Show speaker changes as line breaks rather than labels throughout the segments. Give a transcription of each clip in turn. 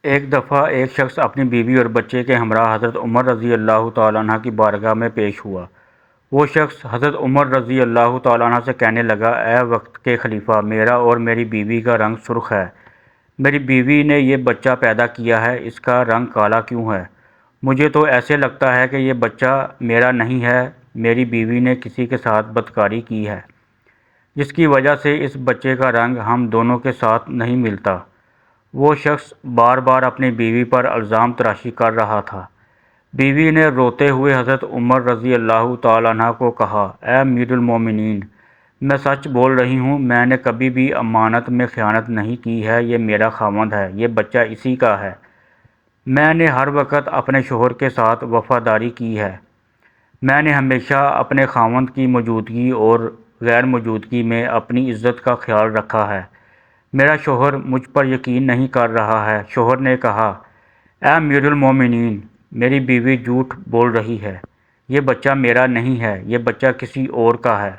ایک دفعہ ایک شخص اپنی بیوی اور بچے کے ہمراہ حضرت عمر رضی اللہ تعالیٰ عنہ کی بارگاہ میں پیش ہوا۔ وہ شخص حضرت عمر رضی اللہ تعالیٰ عنہ سے کہنے لگا، اے وقت کے خلیفہ، میرا اور میری بیوی کا رنگ سرخ ہے۔ میری بیوی نے یہ بچہ پیدا کیا ہے، اس کا رنگ کالا کیوں ہے؟ مجھے تو ایسے لگتا ہے کہ یہ بچہ میرا نہیں ہے، میری بیوی نے کسی کے ساتھ بدکاری کی ہے، جس کی وجہ سے اس بچے کا رنگ ہم دونوں کے ساتھ نہیں ملتا۔ وہ شخص بار بار اپنی بیوی پر الزام تراشی کر رہا تھا۔ بیوی نے روتے ہوئے حضرت عمر رضی اللہ تعالیٰ عنہ کو کہا، اے امیر المومنین، میں سچ بول رہی ہوں، میں نے کبھی بھی امانت میں خیانت نہیں کی ہے، یہ میرا خاوند ہے، یہ بچہ اسی کا ہے۔ میں نے ہر وقت اپنے شوہر کے ساتھ وفاداری کی ہے۔ میں نے ہمیشہ اپنے خاوند کی موجودگی اور غیر موجودگی میں اپنی عزت کا خیال رکھا ہے۔ میرا شوہر مجھ پر یقین نہیں کر رہا ہے۔ شوہر نے کہا، اے امیر المومنین، میری بیوی جھوٹ بول رہی ہے، یہ بچہ میرا نہیں ہے، یہ بچہ کسی اور کا ہے۔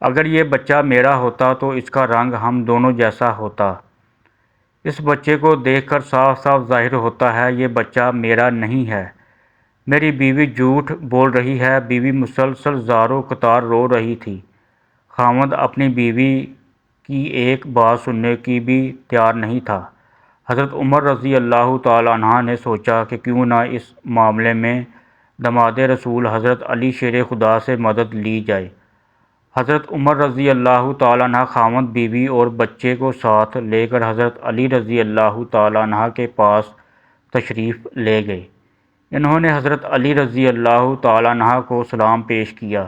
اگر یہ بچہ میرا ہوتا تو اس کا رنگ ہم دونوں جیسا ہوتا۔ اس بچے کو دیکھ کر صاف صاف ظاہر ہوتا ہے یہ بچہ میرا نہیں ہے۔ میری بیوی جھوٹ بول رہی ہے۔ بیوی مسلسل زاروں قطار رو رہی تھی۔ خاوند اپنی بیوی کی ایک بات سننے کی بھی تیار نہیں تھا۔ حضرت عمر رضی اللہ تعالیٰ عنہ نے سوچا کہ کیوں نہ اس معاملے میں داماد رسول حضرت علی شیر خدا سے مدد لی جائے۔ حضرت عمر رضی اللہ تعالیٰ عنہ خاوند، بیوی اور بچے کو ساتھ لے کر حضرت علی رضی اللہ تعالیٰ عنہ کے پاس تشریف لے گئے۔ انہوں نے حضرت علی رضی اللہ تعالیٰ عنہ کو سلام پیش کیا۔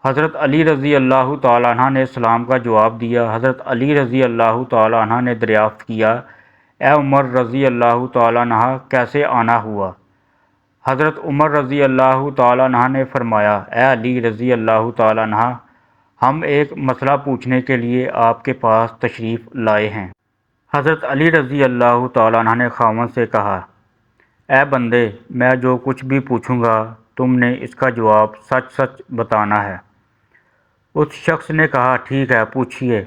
حضرت علی رضی اللہ تعالیٰ عنہ نے سلام کا جواب دیا۔ حضرت علی رضی اللہ تعالیٰ عنہ نے دریافت کیا، اے عمر رضی اللہ تعالیٰ عنہ، کیسے آنا ہوا؟ حضرت عمر رضی اللہ تعالیٰ عنہ نے فرمایا، اے علی رضی اللہ تعالیٰ عنہ، ہم ایک مسئلہ پوچھنے کے لیے آپ کے پاس تشریف لائے ہیں۔ حضرت علی رضی اللہ تعالیٰ عنہ نے خاوند سے کہا، اے بندے، میں جو کچھ بھی پوچھوں گا تم نے اس کا جواب سچ سچ بتانا ہے۔ اس شخص نے کہا، ٹھیک ہے، پوچھئے،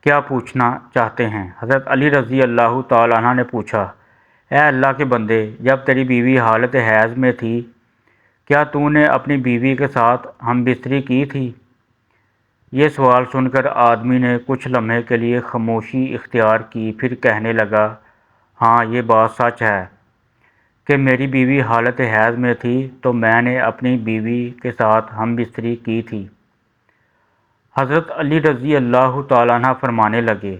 کیا پوچھنا چاہتے ہیں؟ حضرت علی رضی اللہ تعالیٰ عنہ نے پوچھا، اے اللہ کے بندے، جب تیری بیوی حالت حیض میں تھی، کیا تو نے اپنی بیوی کے ساتھ ہم بستری کی تھی؟ یہ سوال سن کر آدمی نے کچھ لمحے کے لیے خاموشی اختیار کی، پھر کہنے لگا، ہاں، یہ بات سچ ہے کہ میری بیوی حالت حیض میں تھی تو میں نے اپنی بیوی کے ساتھ ہم بستری کی تھی۔ حضرت علی رضی اللہ تعالیٰ عنہ فرمانے لگے،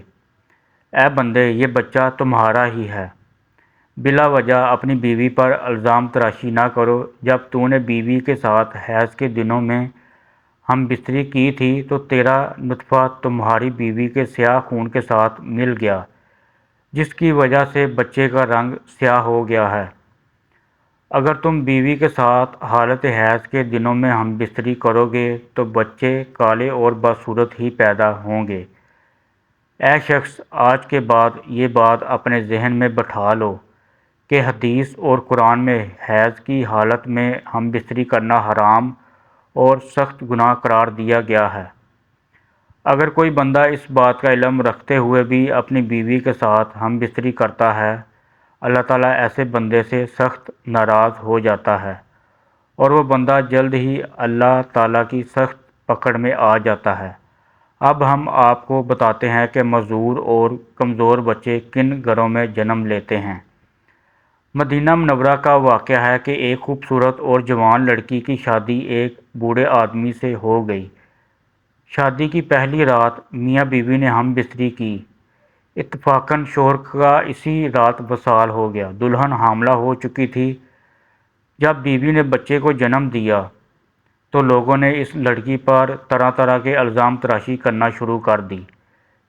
اے بندے، یہ بچہ تمہارا ہی ہے، بلا وجہ اپنی بیوی پر الزام تراشی نہ کرو۔ جب تو نے بیوی کے ساتھ حیض کے دنوں میں ہم بستری کی تھی تو تیرا نطفہ تمہاری بیوی کے سیاہ خون کے ساتھ مل گیا، جس کی وجہ سے بچے کا رنگ سیاہ ہو گیا ہے۔ اگر تم بیوی کے ساتھ حالت حیض کے دنوں میں ہم بستری کرو گے تو بچے کالے اور بدصورت ہی پیدا ہوں گے۔ اے شخص، آج کے بعد یہ بات اپنے ذہن میں بٹھا لو کہ حدیث اور قرآن میں حیض کی حالت میں ہم بستری کرنا حرام اور سخت گناہ قرار دیا گیا ہے۔ اگر کوئی بندہ اس بات کا علم رکھتے ہوئے بھی اپنی بیوی کے ساتھ ہم بستری کرتا ہے، اللہ تعالیٰ ایسے بندے سے سخت ناراض ہو جاتا ہے اور وہ بندہ جلد ہی اللہ تعالیٰ کی سخت پکڑ میں آ جاتا ہے۔ اب ہم آپ کو بتاتے ہیں کہ معذور اور کمزور بچے کن گھروں میں جنم لیتے ہیں۔ مدینہ منورہ کا واقعہ ہے کہ ایک خوبصورت اور جوان لڑکی کی شادی ایک بوڑھے آدمی سے ہو گئی۔ شادی کی پہلی رات میاں بیوی نے ہم بستری کی۔ اتفاقاً شوہر کا اسی رات وصال ہو گیا۔ دلہن حاملہ ہو چکی تھی۔ جب بیوی نے بچے کو جنم دیا تو لوگوں نے اس لڑکی پر طرح طرح کے الزام تراشی کرنا شروع کر دی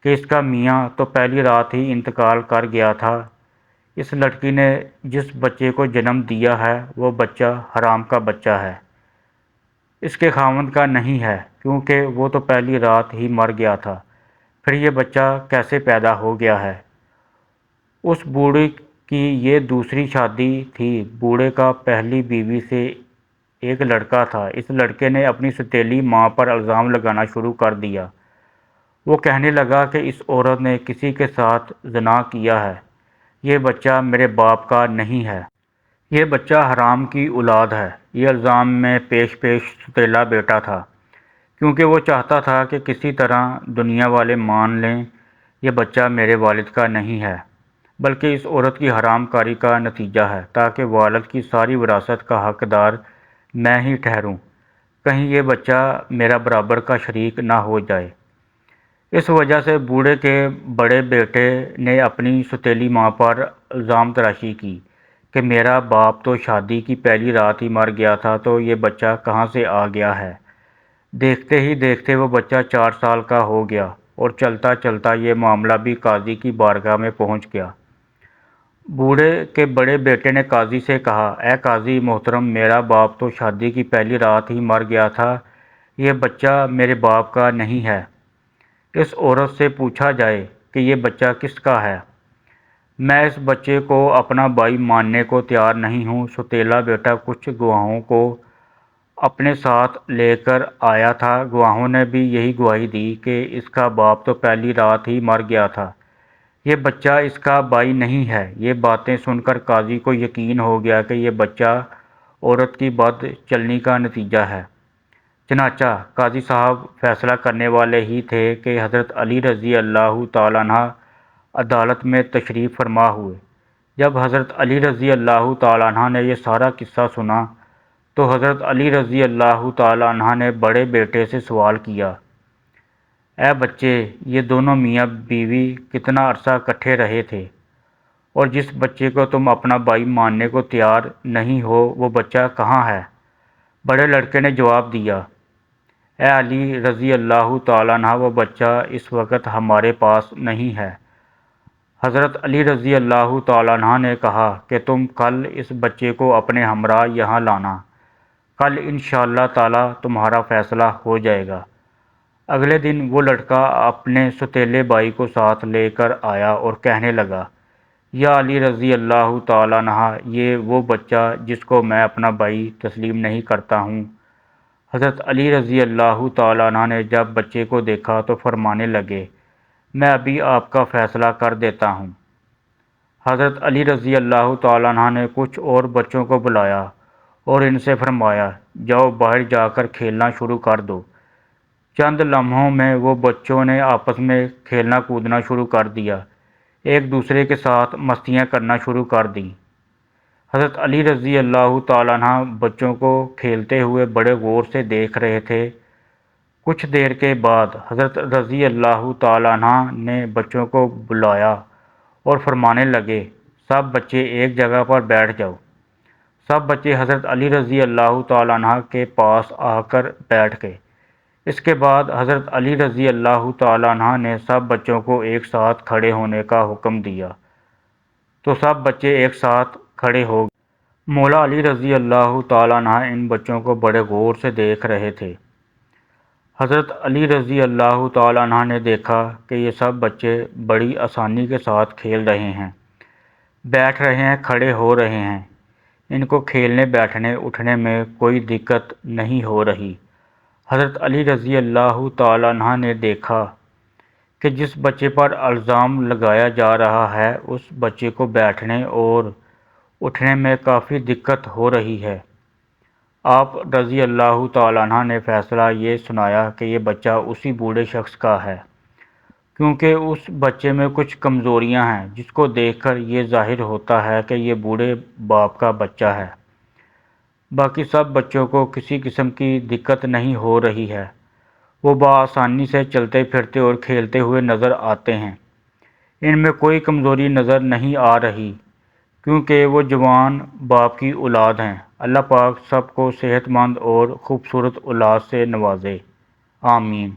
کہ اس کا میاں تو پہلی رات ہی انتقال کر گیا تھا، اس لڑکی نے جس بچے کو جنم دیا ہے وہ بچہ حرام کا بچہ ہے، اس کے خاوند کا نہیں ہے، کیونکہ وہ تو پہلی رات ہی مر گیا تھا، پھر یہ بچہ کیسے پیدا ہو گیا ہے۔ اس بوڑھے کی یہ دوسری شادی تھی۔ بوڑھے کا پہلی بیوی سے ایک لڑکا تھا۔ اس لڑکے نے اپنی ستیلی ماں پر الزام لگانا شروع کر دیا۔ وہ کہنے لگا کہ اس عورت نے کسی کے ساتھ زنا کیا ہے، یہ بچہ میرے باپ کا نہیں ہے، یہ بچہ حرام کی اولاد ہے۔ یہ الزام میں پیش ستیلا بیٹا تھا، کیونکہ وہ چاہتا تھا کہ کسی طرح دنیا والے مان لیں یہ بچہ میرے والد کا نہیں ہے، بلکہ اس عورت کی حرام کاری کا نتیجہ ہے، تاکہ والد کی ساری وراثت کا حقدار میں ہی ٹھہروں، کہیں یہ بچہ میرا برابر کا شریک نہ ہو جائے۔ اس وجہ سے بوڑھے کے بڑے بیٹے نے اپنی ستیلی ماں پر الزام تراشی کی کہ میرا باپ تو شادی کی پہلی رات ہی مر گیا تھا، تو یہ بچہ کہاں سے آ گیا ہے۔ دیکھتے ہی دیکھتے وہ بچہ 4 سال کا ہو گیا اور چلتا چلتا یہ معاملہ بھی قاضی کی بارگاہ میں پہنچ گیا۔ بوڑھے کے بڑے بیٹے نے قاضی سے کہا، اے قاضی محترم، میرا باپ تو شادی کی پہلی رات ہی مر گیا تھا، یہ بچہ میرے باپ کا نہیں ہے۔ اس عورت سے پوچھا جائے کہ یہ بچہ کس کا ہے۔ میں اس بچے کو اپنا بھائی ماننے کو تیار نہیں ہوں۔ ستیلا بیٹا کچھ گواہوں کو اپنے ساتھ لے کر آیا تھا، گواہوں نے بھی یہی گواہی دی کہ اس کا باپ تو پہلی رات ہی مر گیا تھا، یہ بچہ اس کا بھائی نہیں ہے۔ یہ باتیں سن کر قاضی کو یقین ہو گیا کہ یہ بچہ عورت کی بد چلنی کا نتیجہ ہے۔ چنانچہ قاضی صاحب فیصلہ کرنے والے ہی تھے کہ حضرت علی رضی اللہ تعالیٰ عنہ عدالت میں تشریف فرما ہوئے۔ جب حضرت علی رضی اللہ تعالیٰ عنہ نے یہ سارا قصہ سنا تو حضرت علی رضی اللہ تعالیٰ عنہ نے بڑے بیٹے سے سوال کیا، اے بچے، یہ دونوں میاں بیوی کتنا عرصہ کٹھے رہے تھے، اور جس بچے کو تم اپنا بھائی ماننے کو تیار نہیں ہو وہ بچہ کہاں ہے؟ بڑے لڑکے نے جواب دیا، اے علی رضی اللہ تعالیٰ عنہ، وہ بچہ اس وقت ہمارے پاس نہیں ہے۔ حضرت علی رضی اللہ تعالیٰ عنہ نے کہا کہ تم کل اس بچے کو اپنے ہمراہ یہاں لانا، کل انشاءاللہ تعالیٰ تمہارا فیصلہ ہو جائے گا۔ اگلے دن وہ لڑکا اپنے ستیلے بھائی کو ساتھ لے کر آیا اور کہنے لگا، یا علی رضی اللہ تعالیٰ عنہ، یہ وہ بچہ جس کو میں اپنا بھائی تسلیم نہیں کرتا ہوں۔ حضرت علی رضی اللہ تعالیٰ عنہ نے جب بچے کو دیکھا تو فرمانے لگے، میں ابھی آپ کا فیصلہ کر دیتا ہوں۔ حضرت علی رضی اللہ تعالیٰ عنہ نے کچھ اور بچوں کو بلایا اور ان سے فرمایا، جاؤ باہر جا کر کھیلنا شروع کر دو۔ چند لمحوں میں وہ بچوں نے آپس میں کھیلنا کودنا شروع کر دیا، ایک دوسرے کے ساتھ مستیاں کرنا شروع کر دیں۔ حضرت علی رضی اللہ تعالیٰ عنہ بچوں کو کھیلتے ہوئے بڑے غور سے دیکھ رہے تھے۔ کچھ دیر کے بعد حضرت رضی اللہ تعالیٰ عنہ نے بچوں کو بلایا اور فرمانے لگے، سب بچے ایک جگہ پر بیٹھ جاؤ۔ سب بچے حضرت علی رضی اللہ تعالیٰ عنہ کے پاس آ کر بیٹھ گئے۔ اس کے بعد حضرت علی رضی اللہ تعالیٰ عنہ نے سب بچوں کو ایک ساتھ کھڑے ہونے کا حکم دیا تو سب بچے ایک ساتھ کھڑے ہو گئے۔ مولا علی رضی اللہ تعالیٰ عنہ ان بچوں کو بڑے غور سے دیکھ رہے تھے۔ حضرت علی رضی اللہ تعالیٰ عنہ نے دیکھا کہ یہ سب بچے بڑی آسانی کے ساتھ کھیل رہے ہیں، بیٹھ رہے ہیں، کھڑے ہو رہے ہیں، ان کو کھیلنے بیٹھنے اٹھنے میں کوئی دقت نہیں ہو رہی۔ حضرت علی رضی اللہ تعالیٰ عنہ نے دیکھا کہ جس بچے پر الزام لگایا جا رہا ہے اس بچے کو بیٹھنے اور اٹھنے میں کافی دقت ہو رہی ہے۔ آپ رضی اللہ تعالیٰ عنہ نے فیصلہ یہ سنایا کہ یہ بچہ اسی بوڑھے شخص کا ہے، کیونکہ اس بچے میں کچھ کمزوریاں ہیں جس کو دیکھ کر یہ ظاہر ہوتا ہے کہ یہ بوڑھے باپ کا بچہ ہے۔ باقی سب بچوں کو کسی قسم کی دقت نہیں ہو رہی ہے، وہ بآسانی سے چلتے پھرتے اور کھیلتے ہوئے نظر آتے ہیں، ان میں کوئی کمزوری نظر نہیں آ رہی، کیونکہ وہ جوان باپ کی اولاد ہیں۔ اللہ پاک سب کو صحت مند اور خوبصورت اولاد سے نوازے، آمین۔